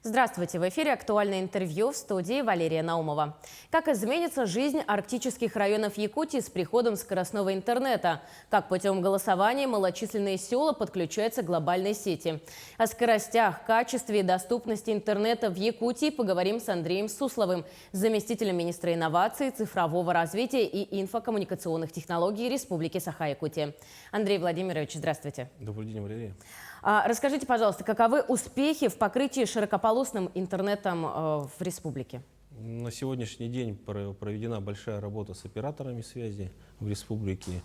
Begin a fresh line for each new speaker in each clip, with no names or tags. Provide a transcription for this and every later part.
Здравствуйте! В эфире актуальное интервью, в студии Валерия Наумова. Как изменится жизнь арктических районов Якутии с приходом скоростного интернета? Как путем голосования малочисленные села подключаются к глобальной сети? О скоростях, качестве и доступности интернета в Якутии поговорим с Андреем Сусловым, заместителем министра инноваций, цифрового развития и инфокоммуникационных технологий Республики Саха-Якутия. Андрей Владимирович, здравствуйте.
Добрый день, Валерия.
Расскажите, пожалуйста, каковы успехи в покрытии широкополосным интернетом в республике?
На сегодняшний день проведена большая работа с операторами связи в республике.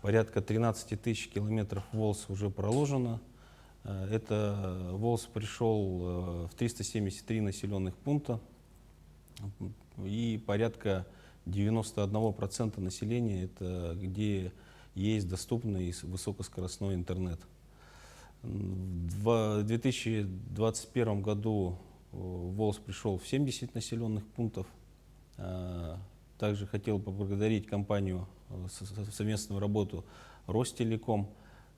Порядка 13 тысяч километров ВОЛС уже проложено. Это ВОЛС пришел в 373 населенных пункта. И порядка 91% населения, это где есть доступный и высокоскоростной интернет. В 2021 году ВОЛС пришел в 70 населенных пунктов. Также хотел поблагодарить компанию совместную работу Ростелеком,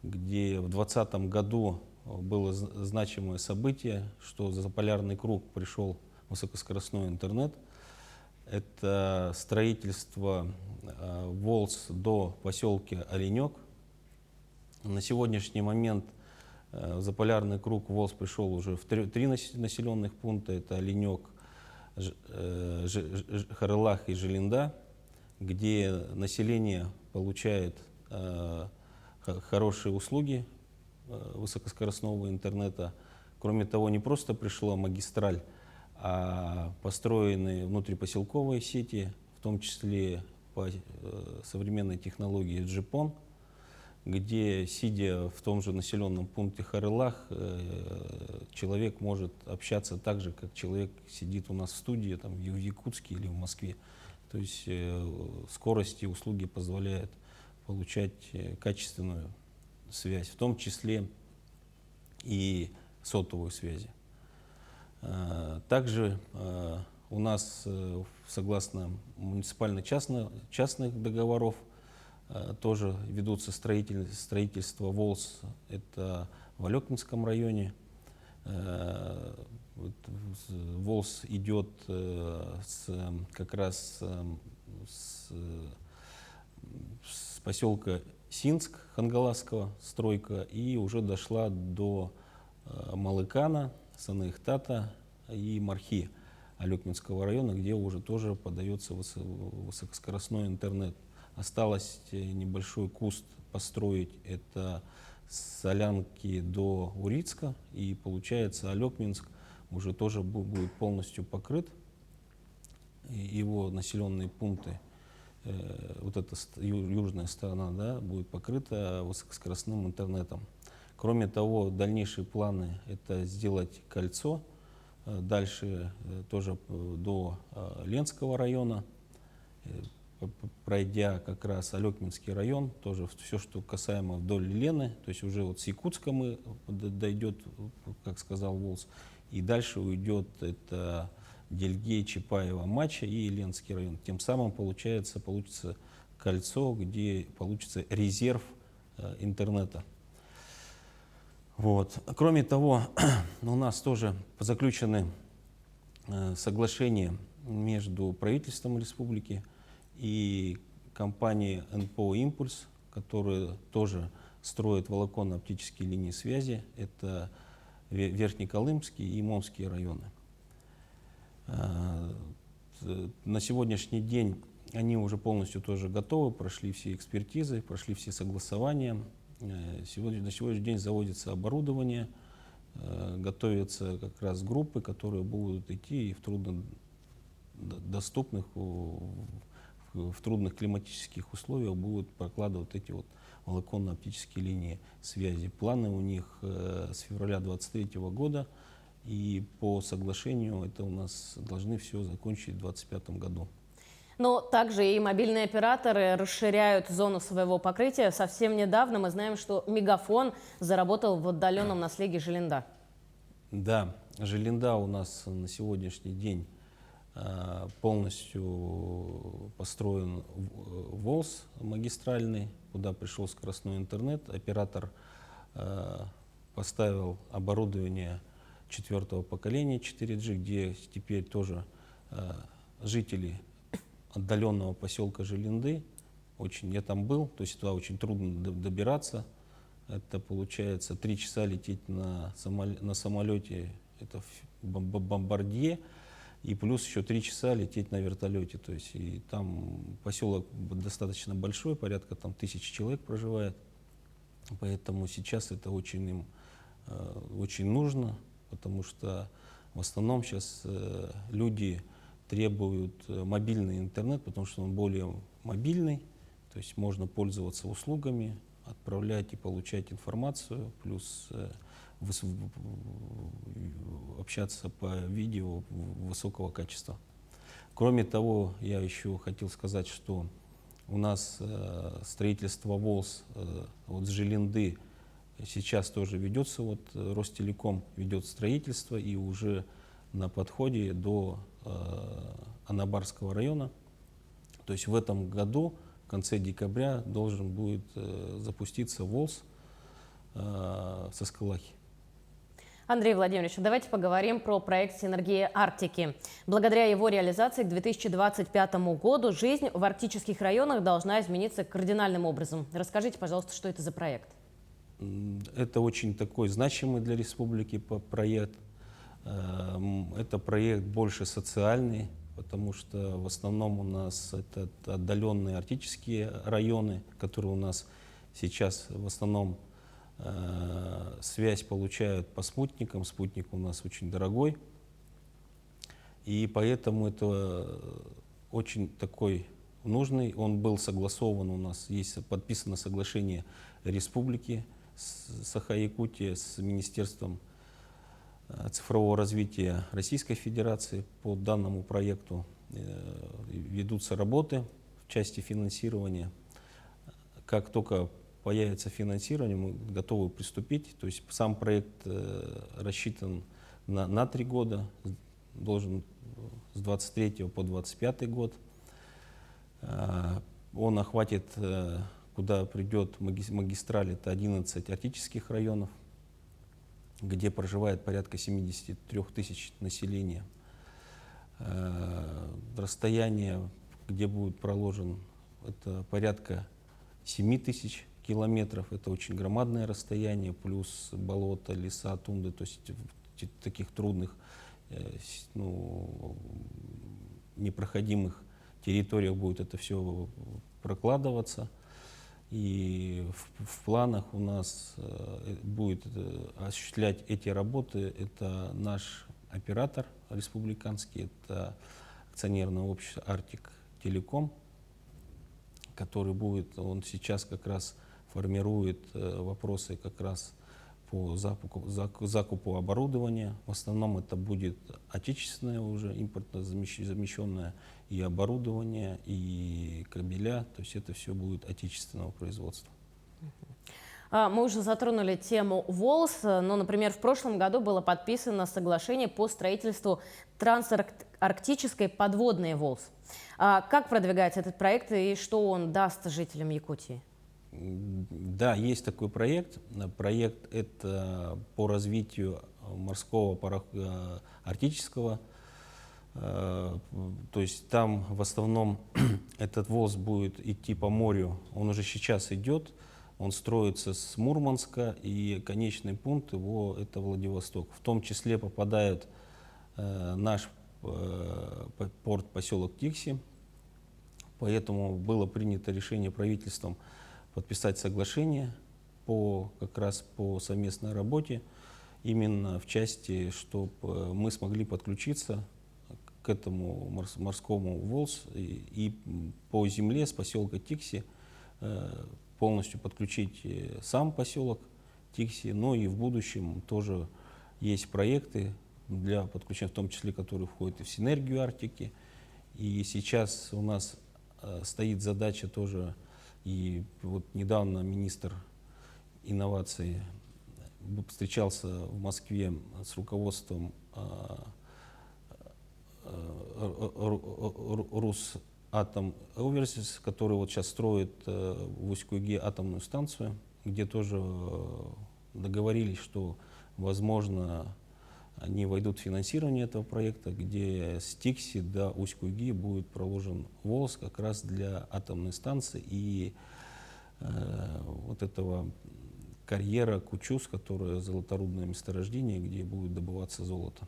где в 2020 году было значимое событие, что за полярный круг пришел высокоскоростной интернет. Это строительство ВОЛС до поселка Оленек. На сегодняшний момент в заполярный круг ВОЛС пришел уже в три населенных пункта. Это Оленек, Харылах и Желинда, где население получает хорошие услуги высокоскоростного интернета. Кроме того, не просто пришла магистраль, а построены внутрипоселковые сети, в том числе по современной технологии GPON, где, сидя в том же населенном пункте Харылах, человек может общаться так же, как человек сидит у нас в студии, там, в Якутске или в Москве. То есть скорость и услуги позволяют получать качественную связь, в том числе и сотовую связь. Также у нас, согласно муниципально-частных договоров, тоже ведутся строительство ВОЛС, это в Алекминском районе. ВОЛС идет как раз с поселка Синск Хангаласского, стройка, и уже дошла до Малыкана, Саныхтата и Мархи Алекминского района, где уже тоже подается высокоскоростной интернет. Осталось небольшой куст построить, это с Солянки до Урицка, и получается Алекминск уже тоже будет полностью покрыт. Его населенные пункты, вот эта южная сторона, да, будет покрыта высокоскоростным интернетом. Кроме того, дальнейшие планы — это сделать кольцо, дальше тоже до Ленского района, пройдя как раз Алекминский район, тоже все, что касаемо вдоль Лены, то есть уже вот с Якутска мы дойдет, как сказал ВОЛС, и дальше уйдет это Дельгей, Чапаева, Мача и Ленский район. Тем самым получится кольцо, где получится резерв интернета. Вот. Кроме того, у нас тоже заключены соглашения между правительством республики и компанией НПО «Импульс», которая тоже строит волоконно-оптические линии связи. Это Верхнеколымский и Момские районы. На сегодняшний день они уже полностью тоже готовы, прошли все экспертизы, прошли все согласования. На сегодняшний день заводится оборудование, готовятся как раз группы, которые будут идти и в труднодоступных, в трудных климатических условиях будут прокладывать эти вот волоконно-оптические линии связи. Планы у них с февраля 2023 года, и по соглашению это у нас должны все закончить в 2025 году.
Но также и мобильные операторы расширяют зону своего покрытия. Совсем недавно мы знаем, что Мегафон заработал в отдаленном наследии Желинда.
Да, Желинда у нас на сегодняшний день полностью построен ВОЛС магистральный, куда пришел скоростной интернет. Оператор поставил оборудование четвертого поколения 4G, где теперь тоже жители отдаленного поселка Жилинды, я там был, то есть туда очень трудно добираться. Это получается 3 часа лететь на самолете, это бомбардье, и плюс еще 3 часа лететь на вертолете. То есть и там поселок достаточно большой, порядка там 1000 человек проживает. Поэтому сейчас это очень им очень нужно, потому что в основном сейчас люди требуют мобильный интернет, потому что он более мобильный, то есть можно пользоваться услугами, отправлять и получать информацию, плюс общаться по видео высокого качества. Кроме того, я еще хотел сказать, что у нас строительство ВОЛС вот с Жилинды сейчас тоже ведется, вот Ростелеком ведет строительство и уже на подходе до Анабарского района. То есть в этом году, в конце декабря, должен будет запуститься ВОЛС со Скалахи.
Андрей Владимирович, давайте поговорим про проект «Синергия Арктики». Благодаря его реализации к 2025 году жизнь в арктических районах должна измениться кардинальным образом. Расскажите, пожалуйста, что это за проект?
Это очень такой значимый для республики проект. Это проект больше социальный, потому что в основном у нас это отдаленные арктические районы, которые у нас сейчас в основном связь получают по спутникам. Спутник у нас очень дорогой. И поэтому это очень такой нужный. Он был согласован, у нас есть подписано соглашение республики Саха-Якутия с Министерством цифрового развития Российской Федерации. По данному проекту ведутся работы в части финансирования. Как только появится финансирование, мы готовы приступить. То есть сам проект рассчитан на 3 года, должен с 23 по 25 год. Он охватит, куда придет магистраль, это 11 арктических районов, где проживает порядка 73 тысяч населения. Расстояние, где будет проложен, это порядка 7 тысяч километров. Это очень громадное расстояние, плюс болота, леса, тундры, то есть в таких трудных, непроходимых территориях будет это все прокладываться. И в планах у нас будет осуществлять эти работы, это наш оператор республиканский, это акционерное общество «Арктик Телеком», который будет, он сейчас как раз формирует вопросы как раз по закупу оборудования. В основном это будет отечественное уже, импортно замещенное и оборудование, и кабеля, то есть это все будет отечественного производства.
Мы уже затронули тему ВОЛС, но, например, в прошлом году было подписано соглашение по строительству трансарктической подводной ВОЛС. Как продвигается этот проект и что он даст жителям Якутии?
Да, есть такой проект. Проект это по развитию морского арктического. То есть там в основном этот ВОЗ будет идти по морю. Он уже сейчас идет. Он строится с Мурманска, и конечный пункт его это Владивосток. В том числе попадает наш порт, поселок Тикси. Поэтому было принято решение правительством подписать соглашение как раз по совместной работе, именно в части, чтобы мы смогли подключиться к этому морскому ВОЛС и по земле с поселка Тикси полностью подключить сам поселок Тикси, но и в будущем тоже есть проекты для подключения, в том числе, которые входят и в синергию Арктики. И сейчас у нас стоит задача тоже, и вот недавно министр инноваций встречался в Москве с руководством Росатом Оверсис, который вот сейчас строит в Усть-Куйге атомную станцию, где тоже договорились, что возможно они войдут в финансирование этого проекта, где с Тикси до Усть-Куйги будет проложен волос как раз для атомной станции и вот этого карьера Кучуз, которое золоторудное месторождение, где будет добываться золото.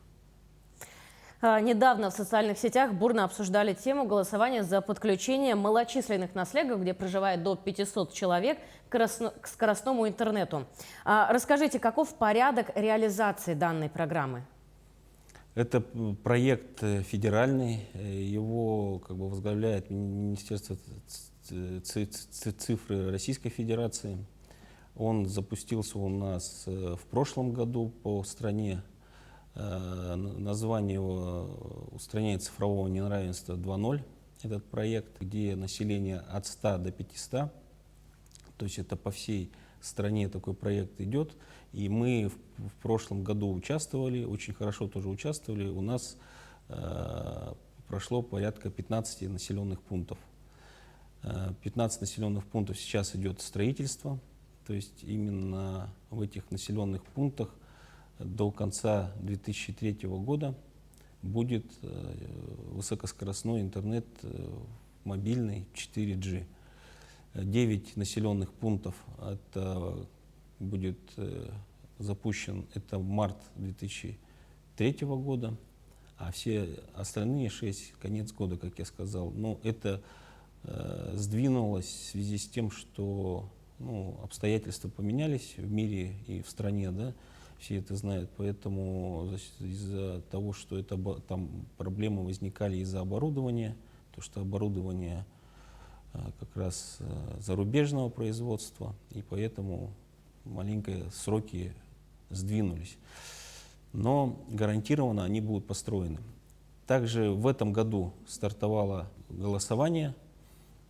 Недавно в социальных сетях бурно обсуждали тему голосования за подключение малочисленных населений, где проживает до 500 человек, к скоростному интернету. Расскажите, каков порядок реализации данной программы?
Это проект федеральный, его как бы возглавляет Министерство цифры Российской Федерации. Он запустился у нас в прошлом году по стране. Название его «Устранение цифрового неравенства 2.0». Этот проект, где население от 100 до 500. То есть это по всей стране такой проект идет. И мы в прошлом году участвовали, очень хорошо тоже участвовали. У нас прошло порядка 15 населенных пунктов. 15 населенных пунктов сейчас идет строительство. То есть именно в этих населенных пунктах до конца 2003 года будет высокоскоростной интернет мобильный 4G. 9 населенных пунктов это будет запущен, это март 2003 года, а все остальные 6 конец года, как я сказал. Но это сдвинулось в связи с тем, что обстоятельства поменялись в мире и в стране, да, все это знают, поэтому из-за того, что там проблемы возникали из-за оборудования, то что оборудование как раз зарубежного производства, и поэтому маленькие сроки сдвинулись. Но гарантированно они будут построены. Также в этом году стартовало голосование.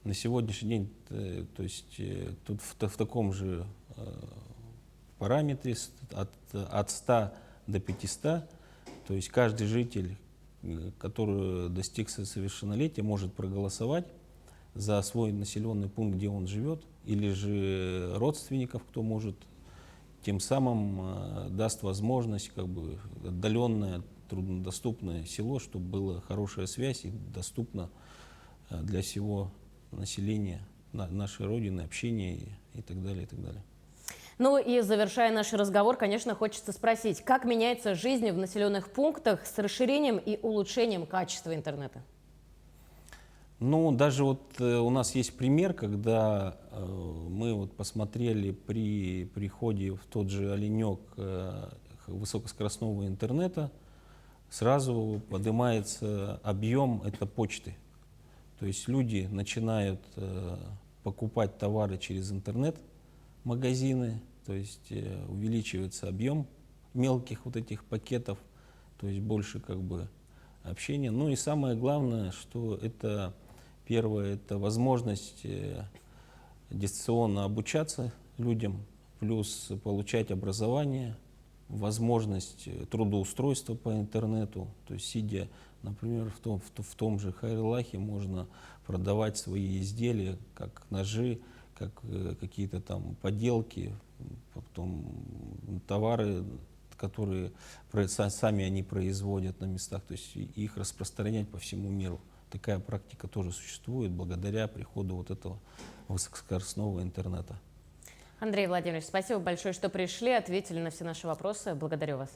На сегодняшний день, то есть тут в таком же параметре от 100 до 500, то есть каждый житель, который достиг совершеннолетия, может проголосовать за свой населенный пункт, где он живет, или же родственников, кто может, тем самым даст возможность как бы отдаленное, труднодоступное село, чтобы была хорошая связь и доступна для всего населения нашей Родины, общения и так далее, и так далее.
Ну и завершая наш разговор, конечно, хочется спросить, как меняется жизнь в населенных пунктах с расширением и улучшением качества интернета?
Ну, даже вот у нас есть пример, когда мы вот посмотрели при приходе в тот же Оленек высокоскоростного интернета, сразу поднимается объем это почты. То есть люди начинают покупать товары через интернет-магазины, то есть увеличивается объем мелких вот этих пакетов, то есть больше как бы общения. Ну и самое главное, что это первое, это возможность дистанционно обучаться людям, плюс получать образование, возможность трудоустройства по интернету, то есть сидя, например, в том же Хайрелахе можно продавать свои изделия, как ножи, как какие-то там поделки, потом товары, которые сами они производят на местах, то есть их распространять по всему миру. Такая практика тоже существует благодаря приходу вот этого высокоскоростного интернета.
Андрей Владимирович, спасибо большое, что пришли, ответили на все наши вопросы. Благодарю вас.